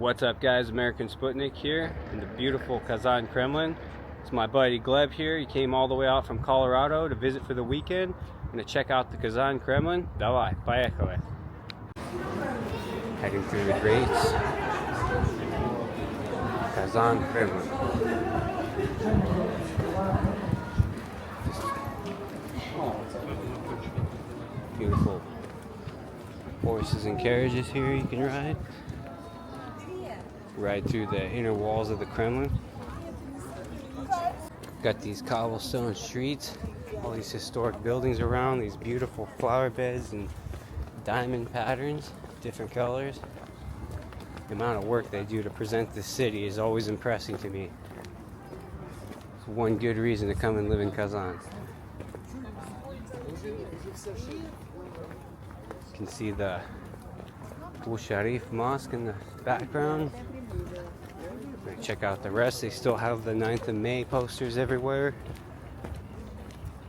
What's up guys, American Sputnik here in the beautiful Kazan Kremlin. It's my buddy Gleb here. He came all the way out from Colorado to visit for the weekend and to check out the Kazan Kremlin. Давай, поехали. Heading through the grates. Kazan Kremlin. Beautiful horses and carriages here you can ride. Ride through the inner walls of the Kremlin. Got these cobblestone streets, all these historic buildings around, these beautiful flower beds and diamond patterns, different colors. The amount of work they do to present the city is always impressive to me. It's one good reason to come and live in Kazan. You can see the Kul Sharif Mosque in the background. Check out the rest. They still have the 9th of May posters everywhere.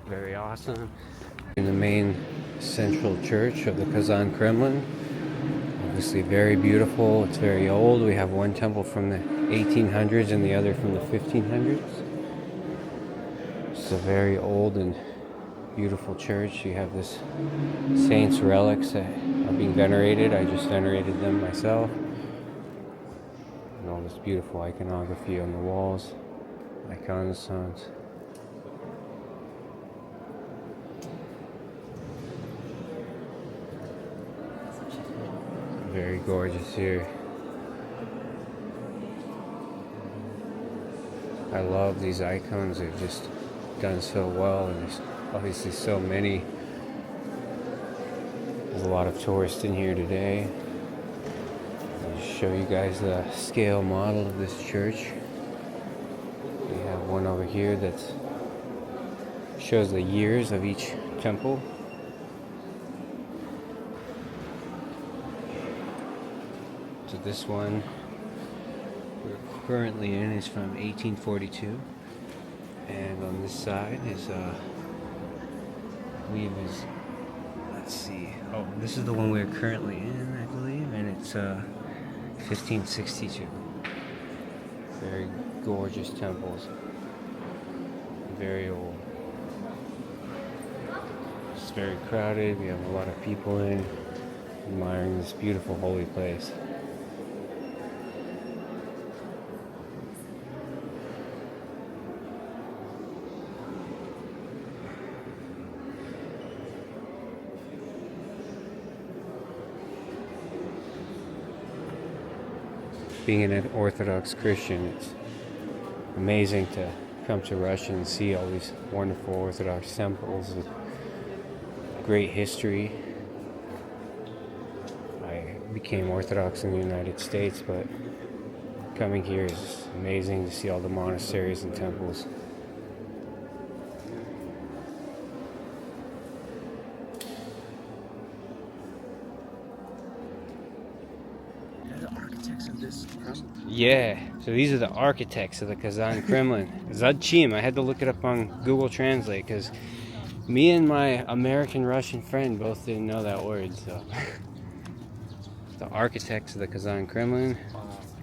Very awesome. In the main central church of the Kazan Kremlin. Obviously very beautiful. It's very old. We have one temple from the 1800s and the other from the 1500s. It's a very old and beautiful church. You have this saints' relics that are being venerated. I just venerated them myself. And all this beautiful iconography on the walls, iconostones. Very gorgeous here. I love these icons. They've just done so well, and there's obviously so many. There's a lot of tourists in here today. I'll just show you guys the scale model of this church. We have one over here that shows the years of each temple. So this one we're currently in is from 1842. And on this side is, I believe is, let's see, oh, this is the one we're currently in, I believe, and it's 1562. Very gorgeous temples, very old. It's very crowded. We have a lot of people in, admiring this beautiful holy place. Being an Orthodox Christian, it's amazing to come to Russia and see all these wonderful Orthodox temples with great history. I became Orthodox in the United States, but coming here is amazing to see all the monasteries and temples. Yeah, so these are the architects of the Kazan Kremlin. Zachim, I had to look it up on Google Translate because me and my American Russian friend both didn't know that word. So the architects of the Kazan Kremlin,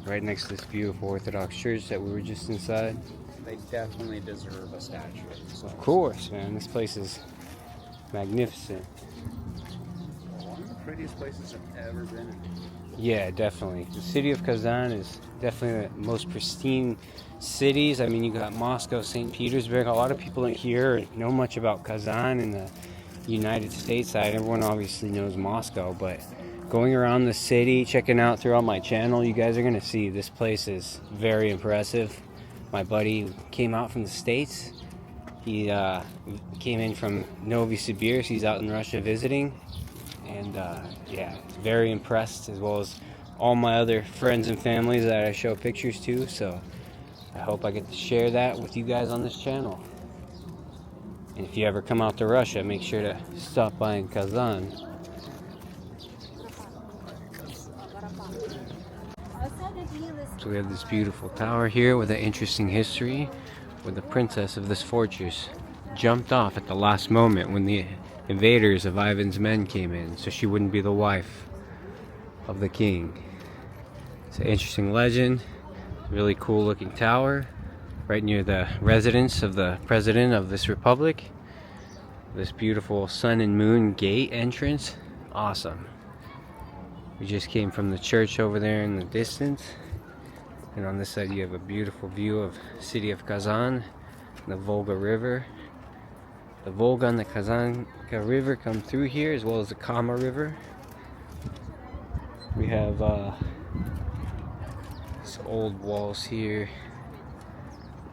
right next to this beautiful Orthodox church that we were just inside. They definitely deserve a statue. So. Of course, man. This place is magnificent. One of the prettiest places I've ever been in. Yeah, definitely. The city of Kazan is definitely the most pristine cities. I mean, you got Moscow, St. Petersburg. A lot of people here know much about Kazan in the United States side. Everyone obviously knows Moscow, but going around the city, checking out throughout my channel, you guys are going to see this place is very impressive. My buddy came out from the States. He came in from Novosibirsk. He's out in Russia visiting. And yeah, very impressed, as well as all my other friends and families that I show pictures to. So I hope I get to share that with you guys on this channel. And if you ever come out to Russia, make sure to stop by in Kazan. So we have this beautiful tower here with an interesting history, where the princess of this fortress jumped off at the last moment when the invaders of Ivan's men came in, so she wouldn't be the wife of the king. It's an interesting legend. Really cool looking tower right near the residence of the president of this republic. This beautiful sun and moon gate entrance. Awesome. We just came from the church over there in the distance. And on this side you have a beautiful view of the city of Kazan, the Volga River. The Volga and the Kazan River come through here, as well as the Kama River. We have these old walls here,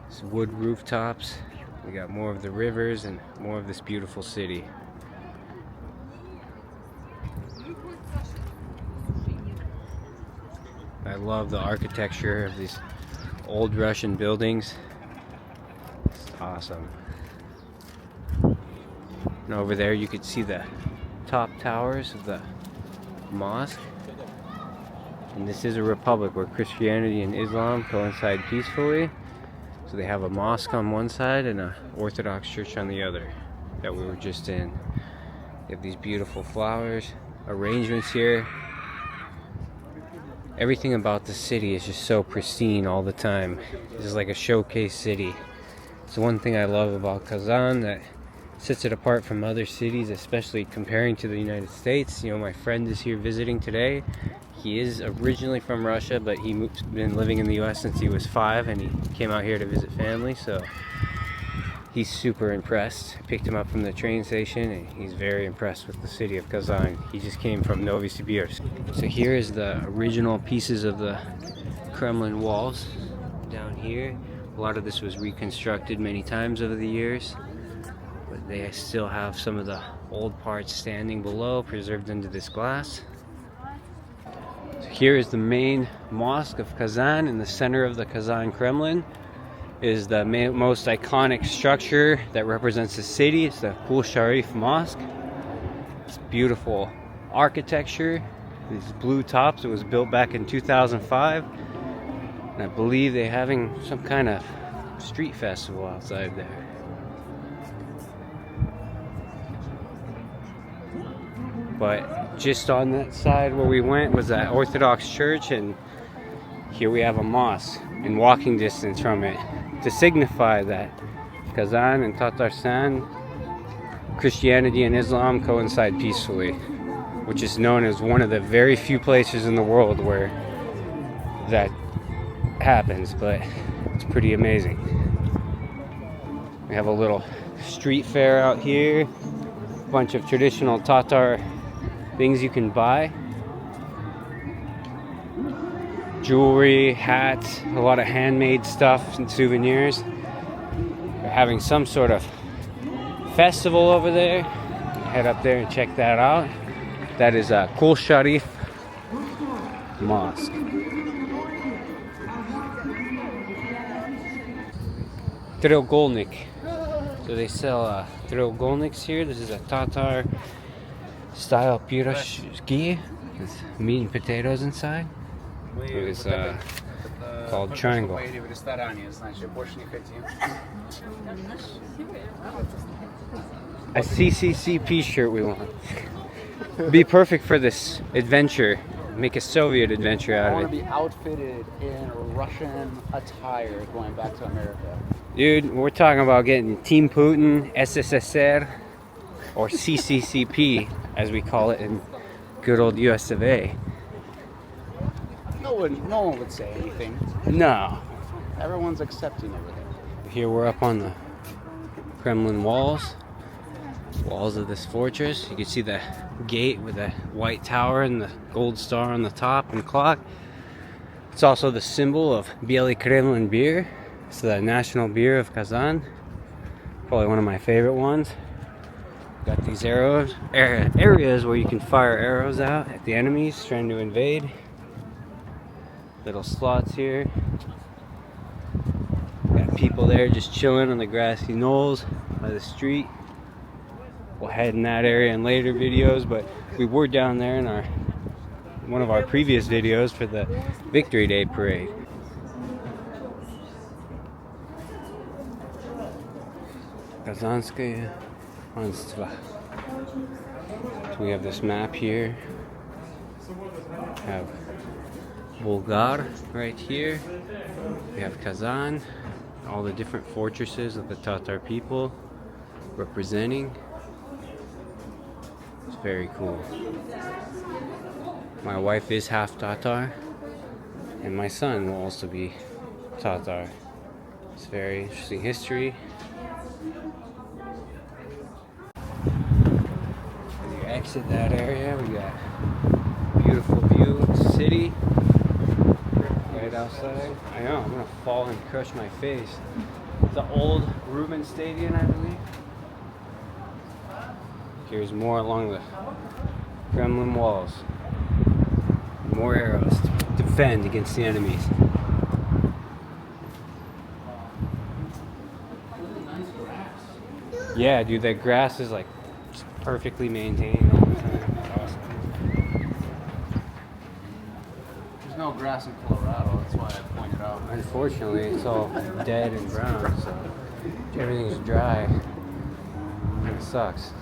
these wood rooftops. We got more of the rivers and more of this beautiful city. I love the architecture of these old Russian buildings. It's awesome. And over there you could see the top towers of the mosque. And this is a republic where Christianity and Islam coincide peacefully. So they have a mosque on one side and an Orthodox church on the other that we were just in. They have these beautiful flowers, arrangements here. Everything about the city is just so pristine all the time. This is like a showcase city. It's the one thing I love about Kazan that sets it apart from other cities, especially comparing to the United States. You know, my friend is here visiting today. He is originally from Russia, but he's been living in the US since he was 5, and he came out here to visit family, so he's super impressed. I picked him up from the train station, and he's very impressed with the city of Kazan. He just came from Novosibirsk. So here is the original pieces of the Kremlin walls down here. A lot of this was reconstructed many times over the years, but they still have some of the old parts standing below, preserved under this glass. So here is the main mosque of Kazan. In the center of the Kazan Kremlin is the most iconic structure that represents the city. It's the Kul Sharif Mosque. It's beautiful architecture. These blue tops. It was built back in 2005. And I believe they're having some kind of street festival outside there. But just on that side where we went was that Orthodox church, and here we have a mosque in walking distance from it to signify that Kazan and Tatarstan, Christianity and Islam coincide peacefully, which is known as one of the very few places in the world where that happens, but it's pretty amazing. We have a little street fair out here, a bunch of traditional Tatar things you can buy, jewelry, hats, a lot of handmade stuff and souvenirs. They're having some sort of festival over there. Head up there and check that out. That is Kul Sharif Mosque. Треугольник. So they sell треугольниks here. This is a Tatar style pirozhki with meat and potatoes inside. It's called triangle. A CCCP shirt we want. Be perfect for this adventure. Make a Soviet adventure out of it. I want to be outfitted in Russian attire going back to America. Dude, we're talking about getting Team Putin, SSSR, or CCCP, as we call it in good old US of A. No one would say anything. No. Everyone's accepting everything. Here we're up on the Kremlin walls of this fortress. You can see the gate with the white tower and the gold star on the top and clock. It's also the symbol of Белый Kremlin beer. It's the national beer of Kazan. Probably one of my favorite ones. Got these areas where you can fire arrows out at the enemies trying to invade. Little slots here. Got people there just chilling on the grassy knolls by the street. We'll head in that area in later videos, but we were down there in one of our previous videos for the Victory Day parade. Kazanskaya Panstva. So we have this map here. Have Volga right here. We have Kazan, all the different fortresses of the Tatar people representing. It's very cool. My wife is half Tatar, and my son will also be Tatar. It's very interesting history. As you exit that area, we got beautiful view of the city right outside. I know, I'm gonna fall and crush my face. It's the old Ruben Stadium, I believe. Here's more along the Kremlin walls. More arrows to defend against the enemies. Yeah, dude, that grass is like perfectly maintained all the time. It's awesome. There's no grass in Colorado, that's why I pointed out. Unfortunately, it's all dead and brown, so everything's dry. And it sucks.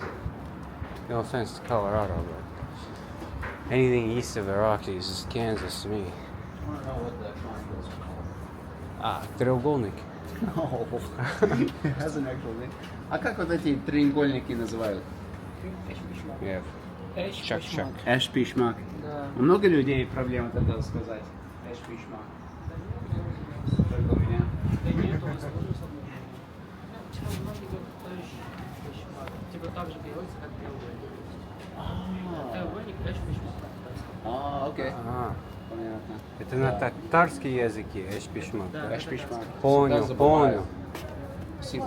No offense to Colorado, but anything east of the Rockies is Kansas to me. I want to know what that triangle is called. Треугольник. No, it has an actual name. А как вот эти треугольники называют? Yeah. Чак-чак. Эш-пишмак. У много людей проблем вот это сказать. Эш-пишмак. Только у меня. Типа так же переводится, как треугольник. Треугольник, эш-пишмак. Окей. Понятно. Это на татарский языке, эш-пишмак. Эш-пишмак. Понял, понял. I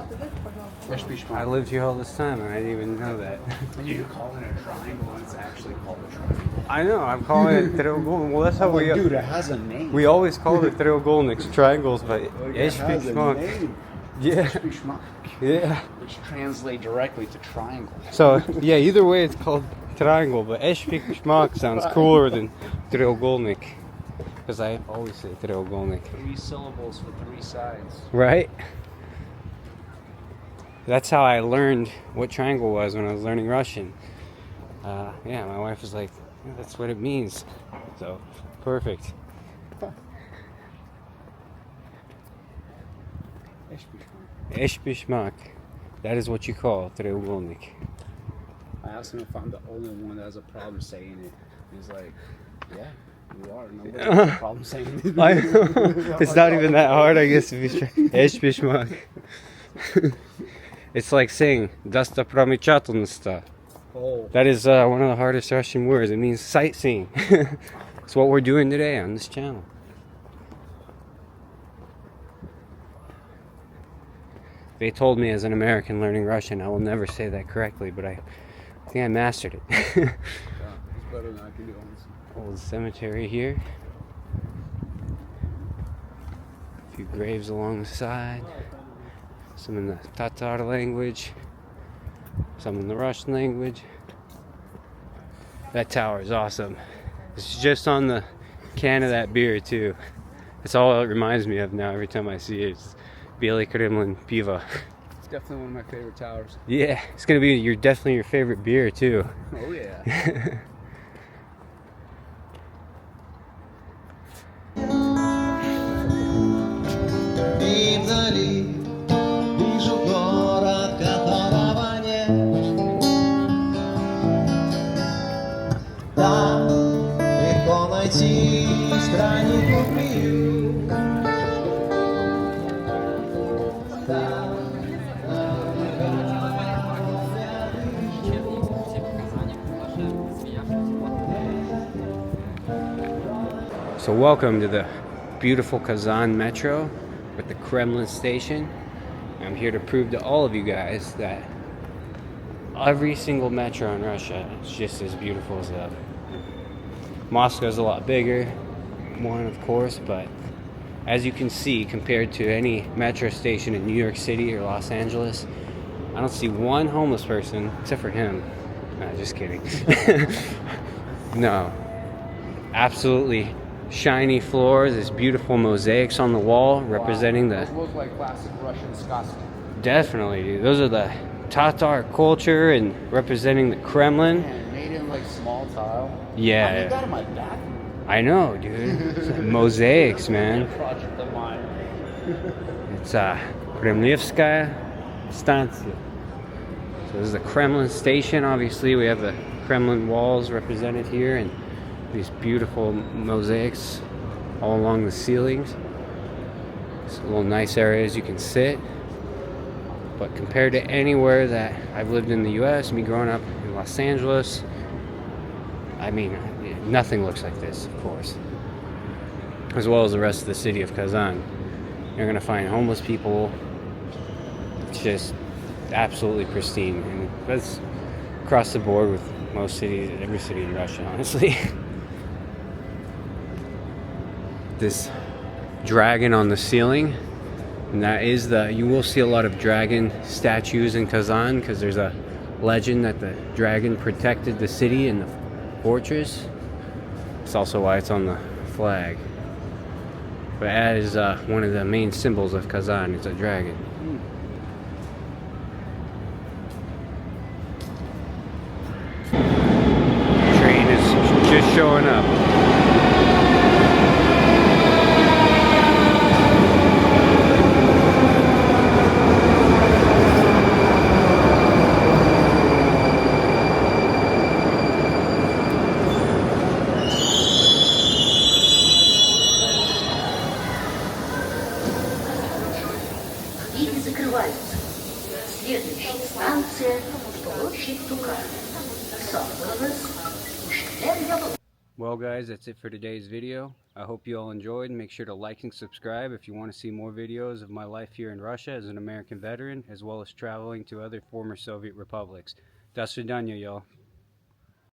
Эш-пишмак. lived here all this time and I didn't even know that. You're calling it a triangle and it's actually called a triangle. I know, I'm calling it треугольник. Well, that's how we... Dude, it has a name. We always called it треугольniks, triangles, but It has a эш-пишмак. name. Yeah, Эш-пишмак. yeah. Which translate directly to triangle. So, yeah, either way it's called triangle, but эш-пишмак sounds cooler than треугольник. Because I always say треугольник. 3 syllables for 3 sides. Right? That's how I learned what triangle was when I was learning Russian. Yeah, my wife was like, yeah, that's what it means. So, perfect. Эш-пишмак. That is what you call треугольник. I asked him if I'm the only one that has a problem saying it. He's like, yeah, you are. Nobody has a problem saying it. It's not even that hard, I guess, if you try. Эш-пишмак. It's like saying достопримечательности. Oh. That is one of the hardest Russian words. It means sightseeing. It's what we're doing today on this channel. They told me as an American learning Russian, I will never say that correctly, but I think I mastered it. Yeah, it's better than I can do on this. Old cemetery here. A few graves along the side. Some in the Tatar language. Some in the Russian language. That tower is awesome. It's just on the can of that beer too. That's all it reminds me of now every time I see it. It's Volga Kremlin piva. It's definitely one of my favorite towers. Yeah, it's gonna be definitely your favorite beer too. Oh yeah. И вдали вижу город, которого нет. Там легко найти страннику приют. Там So welcome to the beautiful Kazan Metro with the Kremlin station. I'm here to prove to all of you guys that every single metro in Russia is just as beautiful as the other. Moscow's a lot bigger, one of course, but as you can see, compared to any metro station in New York City or Los Angeles, I don't see one homeless person except for him. Nah, just kidding. No, absolutely shiny floors, there's beautiful mosaics on the wall representing Those the... look like classic Russian Scots. Definitely, dude. Those are the Tatar culture and representing the Kremlin. Man, made in like small tile. Yeah. I made that in my bathroom. I know, dude. It's like mosaics, man. Project of mine. It's Kremlivskaya Stanция. So this is the Kremlin station. Obviously, we have the Kremlin walls represented here, and these beautiful mosaics all along the ceilings. It's a little nice areas you can sit. But compared to anywhere that I've lived in the U.S., me growing up in Los Angeles, I mean, nothing looks like this, of course. As well as the rest of the city of Kazan. You're gonna find homeless people. It's just absolutely pristine, and that's across the board with most cities, every city in Russia, honestly. This dragon on the ceiling, and that is you will see a lot of dragon statues in Kazan, because there's a legend that the dragon protected the city and the fortress. It's also why it's on the flag. But that is one of the main symbols of Kazan. It's a dragon. Train is just showing up. Двери закрываются. Следующая станция – площадь Тука. Well guys, that's it for today's video. I hope you all enjoyed. Make sure to like and subscribe if you want to see more videos of my life here in Russia as an American veteran, as well as traveling to other former Soviet republics. До свидания, y'all.